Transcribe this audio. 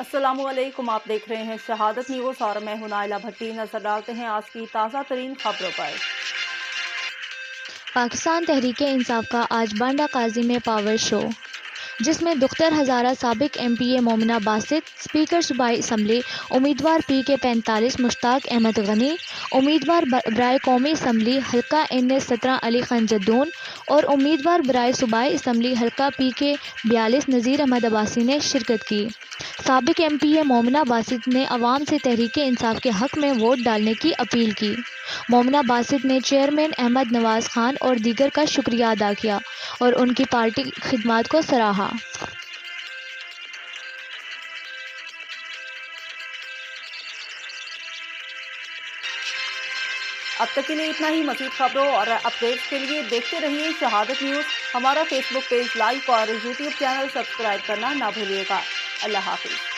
السلام علیکم، آپ دیکھ رہے ہیں شہادت نیوز اور میں ہوں نائلہ بھٹی۔ نظر ڈالتے ہیں آج کی تازہ ترین خبروں پر۔ پاکستان تحریک انصاف کا آج بانڈہ قاضی میں پاور شو، جس میں دختر ہزارہ سابق ایم پی اے مومنہ باسط، اسپیکر صوبائی اسمبلی امیدوار پی کے 45 مشتاق احمد غنی، امیدوار برائے قومی اسمبلی حلقہ این 17 علی خان جدون اور امیدوار برائے صوبائی اسمبلی حلقہ پی کے 42 نذیر احمد عباسی نے شرکت کی۔ سابق ایم پی اے مومنہ باسط نے عوام سے تحریک انصاف کے حق میں ووٹ ڈالنے کی اپیل کی۔ مومنہ باسط نے چیئرمین احمد نواز خان اور دیگر کا شکریہ ادا کیا اور ان کی پارٹی خدمات کو سراہا۔ اب تک کے لیے اتنا ہی۔ مزید خبروں اور اپڈیٹس کے لیے دیکھتے رہیے شہادت نیوز۔ ہمارا فیس بک پیج لائک اور یوٹیوب چینل سبسکرائب کرنا نہ بھولیے گا۔ اللہ حافظ۔